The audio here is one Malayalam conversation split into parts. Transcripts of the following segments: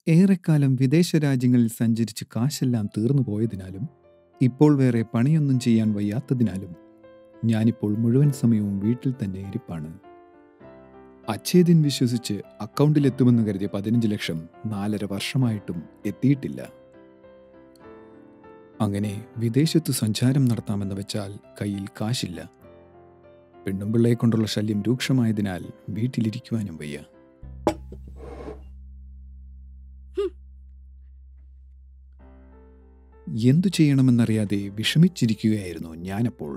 ഏറെക്കാലം വിദേശ രാജ്യങ്ങളിൽ സഞ്ചരിച്ച് കാശെല്ലാം തീർന്നു പോയതിനാലും ഇപ്പോൾ വേറെ പണിയൊന്നും ചെയ്യാൻ വയ്യാത്തതിനാലും ഞാനിപ്പോൾ മുഴുവൻ സമയവും വീട്ടിൽ തന്നെ ഇരിപ്പാണ്. അച്ഛേദിൻ വിശ്വസിച്ച് അക്കൗണ്ടിലെത്തുമെന്ന് കരുതിയ 15 ലക്ഷം 4.5 വർഷമായിട്ടും എത്തിയിട്ടില്ല. അങ്ങനെ വിദേശത്തു സഞ്ചാരം നടത്താമെന്ന് വെച്ചാൽ കയ്യിൽ കാശില്ല. പെണ്ണുമ്പിള്ളയെ കൊണ്ടുള്ള ശല്യം രൂക്ഷമായതിനാൽ വീട്ടിലിരിക്കുവാനും വയ്യ. എന്തു ചെയ്യണമെന്നറിയാതെ വിഷമിച്ചിരിക്കുകയായിരുന്നു ഞാനപ്പോൾ.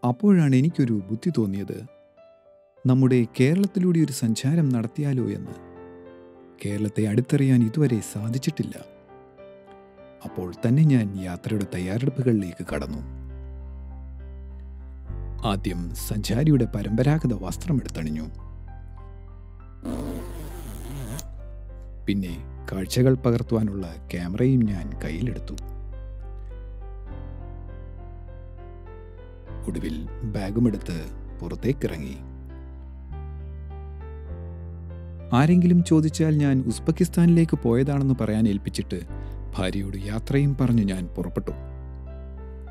അപ്പോഴാണ് എനിക്കൊരു ബുദ്ധി തോന്നിയത്. നമ്മുടെ കേരളത്തിലൂടെ ഒരു സഞ്ചാരം നടത്തിയാലോ എന്ന്. കേരളത്തെ അടുത്തറിയാൻ ഇതുവരെ സാധിച്ചിട്ടില്ല. അപ്പോൾ തന്നെ ഞാൻ യാത്രയുടെ തയ്യാറെടുപ്പുകളിലേക്ക് കടന്നു. ആദ്യം സഞ്ചാരിയുടെ പരമ്പരാഗത വസ്ത്രം എടുത്തണിഞ്ഞു. പിന്നെ കാഴ്ചകൾ പകർത്തുവാനുള്ള ക്യാമറയും ഞാൻ കയ്യിലെടുത്തു. ഒടുവിൽ ബാഗുമെടുത്ത് പുറത്തേക്കിറങ്ങി. ആരെങ്കിലും ചോദിച്ചാൽ ഞാൻ ഉസ്ബെക്കിസ്ഥാനിലേക്ക് പോയതാണെന്ന് പറയാൻ ഏൽപ്പിച്ചിട്ട് ഭാര്യയോട് യാത്രയും പറഞ്ഞു ഞാൻ പുറപ്പെട്ടു.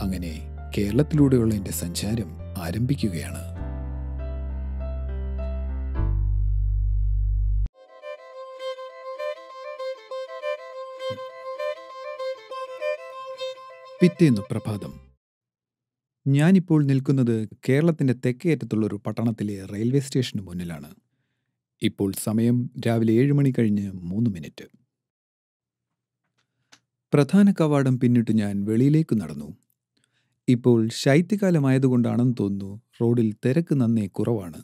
അങ്ങനെ കേരളത്തിലൂടെയുള്ള എൻ്റെ സഞ്ചാരം ആരംഭിക്കുകയാണ്. പിറ്റേന്നു പ്രഭാതം. ഞാനിപ്പോൾ നിൽക്കുന്നത് കേരളത്തിൻ്റെ തെക്കേയറ്റത്തുള്ളൊരു പട്ടണത്തിലെ റെയിൽവേ സ്റ്റേഷന് മുന്നിലാണ്. ഇപ്പോൾ സമയം രാവിലെ 7 മണി കഴിഞ്ഞ് 3 മിനിറ്റ്. പ്രധാന കവാടം പിന്നിട്ട് ഞാൻ വെളിയിലേക്ക് നടന്നു. ഇപ്പോൾ ശൈത്യകാലമായതുകൊണ്ടാണെന്ന് തോന്നുന്നു റോഡിൽ തിരക്ക് നന്നേ കുറവാണ്.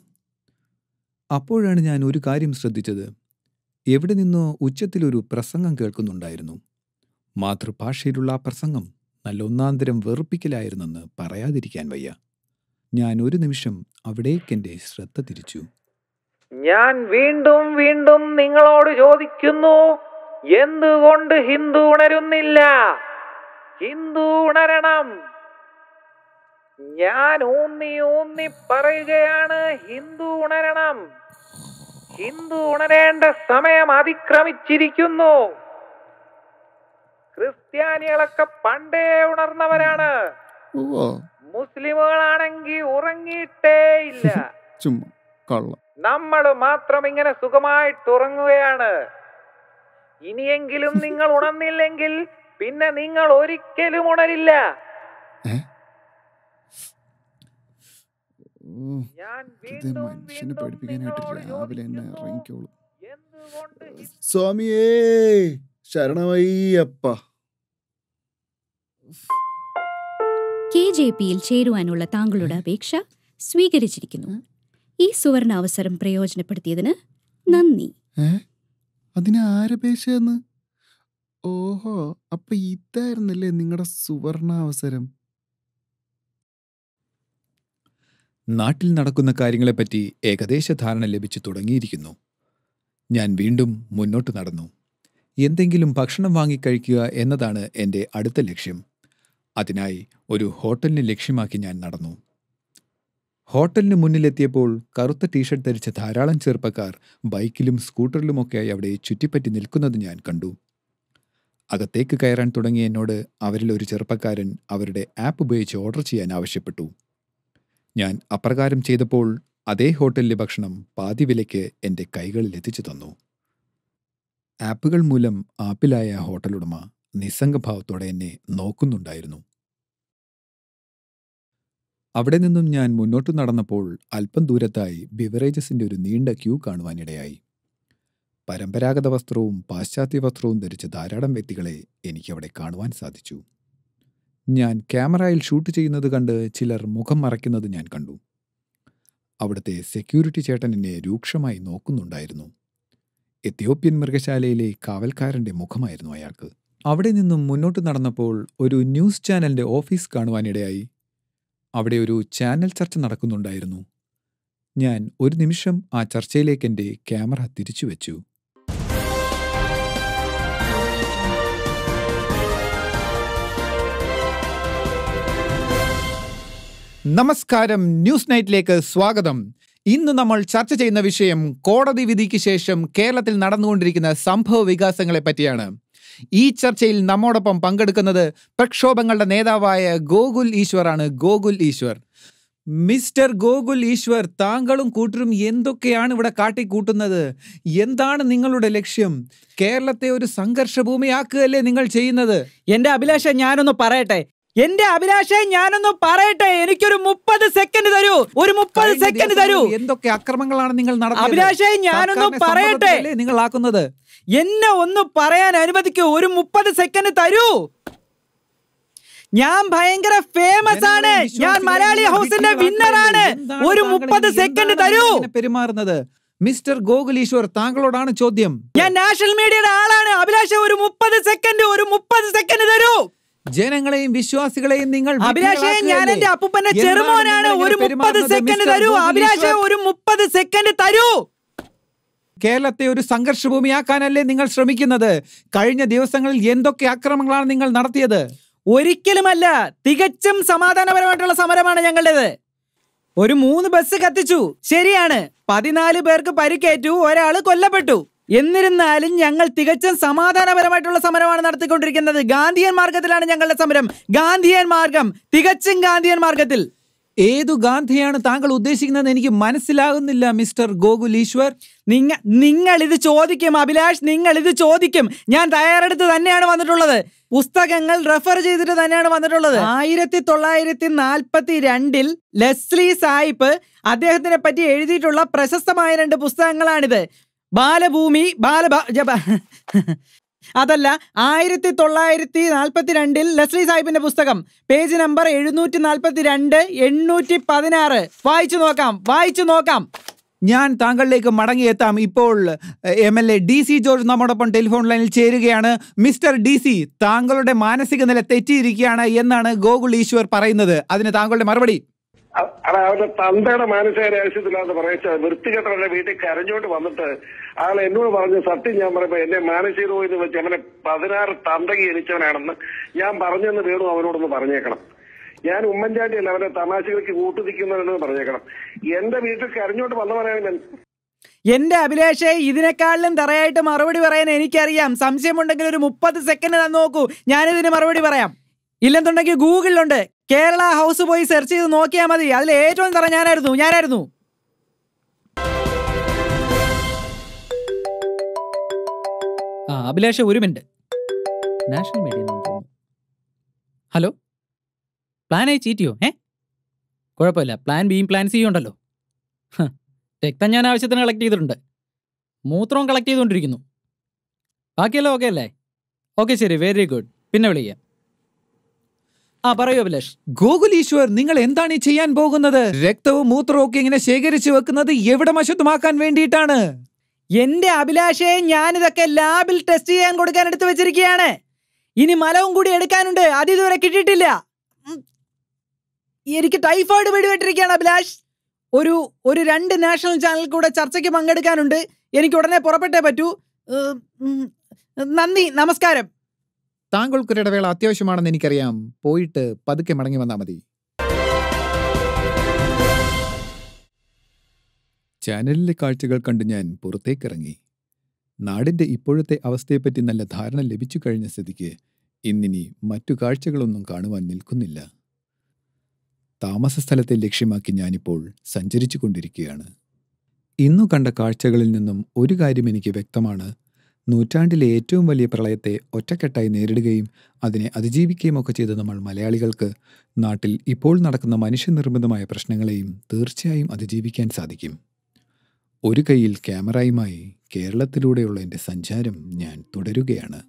അപ്പോഴാണ് ഞാൻ ഒരു കാര്യം ശ്രദ്ധിച്ചത്. എവിടെ നിന്നോ ഉച്ചത്തിലൊരു പ്രസംഗം കേൾക്കുന്നുണ്ടായിരുന്നു. മാതൃഭാഷയിലുള്ള ആ പ്രസംഗം നല്ല ഒന്നാന്തരം വെറുപ്പിക്കലായിരുന്നെന്ന് പറയാതിരിക്കാൻ വയ്യ. ഞാൻ ഒരു നിമിഷം അവിടേക്കെൻ്റെ ശ്രദ്ധ തിരിച്ചു. ഞാൻ വീണ്ടും വീണ്ടും നിങ്ങളോട് ചോദിക്കുന്നു, എന്തുകൊണ്ട് ഹിന്ദു ഉണരുന്നില്ല? ഹിന്ദു ഉണരണം. ഞാൻ ഊന്നി ഊന്നി പറയുകയാണ്, ഹിന്ദു ഉണരണം. ഹിന്ദു ഉണരേണ്ട സമയം അതിക്രമിച്ചിരിക്കുന്നു. ക്രിസ്ത്യാനികളൊക്കെ പണ്ടേ ഉണർന്നവരാണ്. മുസ്ലിമുകളാണെങ്കിൽ ഉറങ്ങിയിട്ടേ ഇല്ല. നമ്മൾ മാത്രം ഇങ്ങനെ സുഖമായിട്ട് ഉറങ്ങുകയാണ്. ഇനിയെങ്കിലും നിങ്ങൾ ഉണർന്നില്ലെങ്കിൽ പിന്നെ നിങ്ങൾ ഒരിക്കലും ഉണരില്ല. ഞാൻ മനുഷ്യനെ പേടിപ്പിക്കാനായിട്ട് രാവിലെ തന്നെ ഇറങ്ങിക്കോളൂ. സ്വാമിയേ ശരണമയ്യപ്പ. KJPയിൽ ചേരുവാനുള്ള താങ്കളുടെ അപേക്ഷ സ്വീകരിച്ചിരിക്കുന്നു. ഈ സുവർണ അവസരം പ്രയോജനപ്പെടുത്തിയതിന് നന്ദി. അതിന് ആരപേക്ഷയെന്ന്? ഓഹോ, അപ്പൊ ഇതായിരുന്നല്ലേ നിങ്ങളുടെ സുവർണ അവസരം. നാട്ടിൽ നടക്കുന്ന കാര്യങ്ങളെപ്പറ്റി ഏകദേശ ധാരണ ലഭിച്ചു തുടങ്ങിയിരിക്കുന്നു. ഞാൻ വീണ്ടും മുന്നോട്ട് നടന്നു. എന്തെങ്കിലും ഭക്ഷണം വാങ്ങിക്കഴിക്കുക എന്നതാണ് എൻ്റെ അടുത്ത ലക്ഷ്യം. അതിനായി ഒരു ഹോട്ടലിനെ ലക്ഷ്യമാക്കി ഞാൻ നടന്നു. ഹോട്ടലിന് മുന്നിലെത്തിയപ്പോൾ കറുത്ത ടീഷർട്ട് ധരിച്ച ധാരാളം ചെറുപ്പക്കാർ ബൈക്കിലും സ്കൂട്ടറിലുമൊക്കെയായി അവിടെ ചുറ്റിപ്പറ്റി നിൽക്കുന്നത് ഞാൻ കണ്ടു. അകത്തേക്ക് കയറാൻ തുടങ്ങിയ എന്നോട് അവരിൽ ഒരു ചെറുപ്പക്കാരൻ അവരുടെ ആപ്പ് ഉപയോഗിച്ച് ഓർഡർ ചെയ്യാൻ ആവശ്യപ്പെട്ടു. ഞാൻ അപ്രകാരം ചെയ്തപ്പോൾ അതേ ഹോട്ടലിലെ ഭക്ഷണം പാതി വിലയ്ക്ക് എൻ്റെ കൈകളിൽ എത്തിച്ചു തന്നു. ആപ്പുകൾ മൂലം ആപ്പിലായ ഹോട്ടലുടമ നിസ്സംഗഭാവത്തോടെ എന്നെ നോക്കുന്നുണ്ടായിരുന്നു. അവിടെ നിന്നും ഞാൻ മുന്നോട്ട് നടന്നപ്പോൾ അല്പം ദൂരത്തായി ബിവറേജസിൻ്റെ ഒരു നീണ്ട ക്യൂ കാണുവാനിടയായി. പരമ്പരാഗത വസ്ത്രവും പാശ്ചാത്യ വസ്ത്രവും ധരിച്ച ധാരാളം വ്യക്തികളെ എനിക്കവിടെ കാണുവാൻ സാധിച്ചു. ഞാൻ ക്യാമറയിൽ ഷൂട്ട് ചെയ്യുന്നത് കണ്ട് ചിലർ മുഖം മറയ്ക്കുന്നത് ഞാൻ കണ്ടു. അവിടുത്തെ സെക്യൂരിറ്റി ചേട്ടൻ എന്നെ രൂക്ഷമായി നോക്കുന്നുണ്ടായിരുന്നു. എത്യോപ്യൻ മൃഗശാലയിലെ കാവൽക്കാരൻ്റെ മുഖമായിരുന്നു അയാൾക്ക്. അവിടെ നിന്നും മുന്നോട്ട് നടന്നപ്പോൾ ഒരു ന്യൂസ് ചാനലിൻ്റെ ഓഫീസ് കാണുവാനിടയായി. അവിടെ ഒരു ചാനൽ ചർച്ച നടക്കുന്നുണ്ടായിരുന്നു. ഞാൻ ഒരു നിമിഷം ആ ചർച്ചയിലേക്ക് എൻ്റെ ക്യാമറ തിരിച്ചു വെച്ചു. നമസ്കാരം, ന്യൂസ് നൈറ്റിലേക്ക് സ്വാഗതം. ഇന്ന് നമ്മൾ ചർച്ച ചെയ്യുന്ന വിഷയം കോടതി വിധിക്ക് ശേഷം കേരളത്തിൽ നടന്നുകൊണ്ടിരിക്കുന്ന സംഭവ വികാസങ്ങളെ പറ്റിയാണ്. ഈ ചർച്ചയിൽ നമ്മോടൊപ്പം പങ്കെടുക്കുന്നത് പ്രക്ഷോഭങ്ങളുടെ നേതാവായ ഗോകുൽ ഈശ്വർ ആണ്. ഗോകുൽ ഈശ്വർ, മിസ്റ്റർ ഗോകുൽ ഈശ്വർ, താങ്കളും കൂട്ടരും എന്തൊക്കെയാണ് ഇവിടെ കാട്ടിക്കൂട്ടുന്നത്? എന്താണ് നിങ്ങളുടെ ലക്ഷ്യം? കേരളത്തെ ഒരു സംഘർഷഭൂമിയാക്കുകയല്ലേ നിങ്ങൾ ചെയ്യുന്നത്? എന്റെ അഭിലാഷ ഞാനൊന്ന് പറയട്ടെ, എനിക്കൊരു 30 സെക്കൻഡ് തരൂ. ഒരു 30 സെക്കൻഡ് തരൂ. എന്തൊക്കെ അക്രമങ്ങളാണ് നിങ്ങൾ നടത്തുന്നത്? അഭിലാഷേ ഞാനൊന്ന് പറയട്ടെ, നിങ്ങൾ ആക്കുന്നത്. എന്നെ ഒന്ന് പറയാൻ അനുവദിക്കൂ. ഒരു 30 സെക്കൻഡ് തരൂ. ഞാൻ ഭയങ്കര ഫേമസ് ആണ്. ഞാൻ മലയാളി ഹൗസിന്റെ വിന്നറാണ്. ഒരു 30 സെക്കൻഡ് തരൂ. പെരുമാറുന്നത് മിസ്റ്റർ ഗോകുൽ ഈശ്വർ, താങ്കളോടാണ് ചോദ്യം. ഞാൻ നാഷണൽ മീഡിയയുടെ ആളാണ്. അഭിലാഷ ഒരു 30 സെക്കൻഡ് തരൂ. ജനങ്ങളെയും വിശ്വാസികളെയും നിങ്ങൾ അഭിലാഷേ, ഞാൻ എന്റെ അപ്പൂപ്പന്റെ ചെറുമോനാണ്. ഒരു 30 സെക്കൻഡ് തരൂ. അഭിലാഷേ ഒരു 30 സെക്കൻഡ് തരൂ. കേരളത്തെ ഒരു സംഘർഷഭൂമിയാക്കാനല്ലേ നിങ്ങൾ ശ്രമിക്കുന്നത്? കഴിഞ്ഞ ദിവസങ്ങളിൽ എന്തൊക്കെ അക്രമങ്ങളാണ് നിങ്ങൾ നടത്തിയത്? ഒരിക്കലുമല്ല, തികച്ചും സമാധാനപരമായിട്ടുള്ള സമരമാണ് ഞങ്ങളുടേത്. ഒരു 3 ബസ് കത്തിച്ചു, ശരിയാണ്. 14 പേർക്ക് പരിക്കേറ്റു, ഒരാള് കൊല്ലപ്പെട്ടു. എന്നിരുന്നാലും ഞങ്ങൾ തികച്ചും സമാധാനപരമായിട്ടുള്ള സമരമാണ് നടത്തിക്കൊണ്ടിരിക്കുന്നത്. ഗാന്ധിയൻ മാർഗത്തിലാണ് ഞങ്ങളുടെ സമരം. ഗാന്ധിയൻ മാർഗം, തികച്ചും ഗാന്ധിയൻ മാർഗത്തിൽ. ഏതു ഗാന്ധിയാണ് താങ്കൾ ഉദ്ദേശിക്കുന്നത് എനിക്ക് മനസ്സിലാകുന്നില്ല മിസ്റ്റർ ഗോകുൽ ഈശ്വർ. നിങ്ങൾ ഇത് ചോദിക്കും അഭിലാഷ്, നിങ്ങൾ ഇത് ചോദിക്കും. ഞാൻ തയ്യാറെടുത്ത് തന്നെയാണ് വന്നിട്ടുള്ളത്. പുസ്തകങ്ങൾ റെഫർ ചെയ്തിട്ട് തന്നെയാണ് വന്നിട്ടുള്ളത്. 1942 ലെസ്ലി സായിപ്പ് അദ്ദേഹത്തിനെ പറ്റി എഴുതിയിട്ടുള്ള പ്രശസ്തമായ 2 പുസ്തകങ്ങളാണിത്. ബാലഭൂമി, അതല്ല, 1942 ലെസ്ലി സാഹിബിന്റെ പുസ്തകം, പേജ് നമ്പർ 742, 816. വായിച്ചു നോക്കാം. ഞാൻ താങ്കളിലേക്ക് മടങ്ങിയെത്താം. ഇപ്പോൾ MLA DC ജോർജ് നമ്മോടൊപ്പം ടെലിഫോൺ ലൈനിൽ ചേരുകയാണ്. മിസ്റ്റർ DC, താങ്കളുടെ മാനസിക നില തെറ്റിയിരിക്കുകയാണ് എന്നാണ് ഗോകുൽ ഈശ്വർ പറയുന്നത്. അതിന് താങ്കളുടെ മറുപടി? അവരുടെ തന്തയുടെ മാനസികാരാവശ്യത്തിലാന്ന് പറയിച്ച വൃത്തികെട്ടവരുടെ വീട്ടിൽ കരഞ്ഞോണ്ട് വന്നിട്ട് ആൾ എന്നോട് പറഞ്ഞു, സത്യം ഞാൻ പറയുമ്പോ എന്നെ മാനസിക രോഗം വെച്ച് അവനെ 16 തന്തകി ജനിച്ചവനാണെന്ന് ഞാൻ പറഞ്ഞെന്ന് വേണു അവനോടൊന്ന് പറഞ്ഞേക്കണം. ഞാൻ ഉമ്മൻചാണ്ടിയല്ല അവന്റെ തമാശകൾക്ക് കൂട്ടുനിൽക്കുന്നവനെന്ന് പറഞ്ഞേക്കണം. എന്റെ വീട്ടിൽ കരഞ്ഞോണ്ട് വന്നവനാണ് ഞാൻ. എന്റെ അഭിലാഷേ, ഇതിനേക്കാളിലും തറയായിട്ട് മറുപടി പറയാൻ എനിക്കറിയാം. സംശയമുണ്ടെങ്കിൽ ഒരു 30 സെക്കൻഡ് തന്നു നോക്കൂ, ഞാനിതിന് മറുപടി പറയാം. ഇല്ലെന്നുണ്ടെങ്കിൽ ഗൂഗിളിലുണ്ട്, കേരള ഹൗസ് പോയി സെർച്ച് ചെയ്ത് നോക്കിയാൽ മതി. അതിൽ ഏറ്റവും തറ ഞാനായിരുന്നു. അഭിലാഷ ഒരു minute. National media hello, plan A ചീറ്റിയോ? കുഴപ്പമില്ല, പ്ലാൻ Bയും പ്ലാൻ Cയും ഉണ്ടല്ലോ. രക്തം ഞാൻ ആവശ്യത്തിന് കളക്ട് ചെയ്തിട്ടുണ്ട്. മൂത്രവും കളക്ട് ചെയ്തുകൊണ്ടിരിക്കുന്നു. ബാക്കിയെല്ലാം ഓക്കെ അല്ലേ? ഓക്കെ, ശരി, വെരി ഗുഡ്. പിന്നെ വിളിക്കാം. പറയൂ അഭിലാഷ്. ഗോകുൽ ഈശ്വർ, നിങ്ങൾ എന്താണ് ഈ ചെയ്യാൻ പോകുന്നത്? രക്തവും മൂത്രവും ഒക്കെ ഇങ്ങനെ ശേഖരിച്ചു വെക്കുന്നത് എവിടെ അശുദ്ധമാക്കാൻ വേണ്ടിയിട്ടാണ്? എന്റെ അഭിലാഷേ, ഞാനിതൊക്കെ ലാബിൽ ടെസ്റ്റ് ചെയ്യാൻ കൊടുക്കാൻ എടുത്തു വെച്ചിരിക്കുകയാണ്. ഇനി മലവും കൂടി എടുക്കാനുണ്ട്, അത് ഇതുവരെ കിട്ടിയിട്ടില്ല. എനിക്ക് ടൈഫോയിഡ് വെടിവെട്ടിരിക്കുകയാണ് അഭിലാഷ്. ഒരു 2 നാഷണൽ ചാനൽ കൂടെ ചർച്ചയ്ക്ക് പങ്കെടുക്കാനുണ്ട്. എനിക്ക് ഉടനെ പുറപ്പെട്ടേ പറ്റൂ. നന്ദി, നമസ്കാരം. താങ്കൾക്കൊരിടവേള അത്യാവശ്യമാണെന്ന് എനിക്കറിയാം. പോയിട്ട് പതുക്കെ മടങ്ങി വന്നാൽ മതി. ചാനലിലെ കാഴ്ചകൾ കണ്ട് ഞാൻ പുറത്തേക്കിറങ്ങി. നാടിൻ്റെ ഇപ്പോഴത്തെ അവസ്ഥയെപ്പറ്റി നല്ല ധാരണ ലഭിച്ചു കഴിഞ്ഞ സ്ഥിതിക്ക് ഇന്നിനി മറ്റു കാഴ്ചകളൊന്നും കാണുവാൻ നിൽക്കുന്നില്ല. താമസ സ്ഥലത്തെ ലക്ഷ്യമാക്കി ഞാനിപ്പോൾ സഞ്ചരിച്ചു കൊണ്ടിരിക്കുകയാണ്. ഇന്നു കണ്ട കാഴ്ചകളിൽ നിന്നും ഒരു കാര്യം എനിക്ക് വ്യക്തമാണ്. നൂറ്റാണ്ടിലെ ഏറ്റവും വലിയ പ്രളയത്തെ ഒറ്റക്കെട്ടായി നേരിടുകയും അതിനെ അതിജീവിക്കുകയും ഒക്കെ ചെയ്ത നമ്മൾ മലയാളികൾക്ക് നാട്ടിൽ ഇപ്പോൾ നടക്കുന്ന മനുഷ്യനിർമ്മിതമായ പ്രശ്നങ്ങളെയും തീർച്ചയായും അതിജീവിക്കാൻ സാധിക്കും. ഒരു കൈയിൽ ക്യാമറയുമായി കേരളത്തിലൂടെയുള്ള എൻ്റെ സഞ്ചാരം ഞാൻ തുടരുകയാണ്.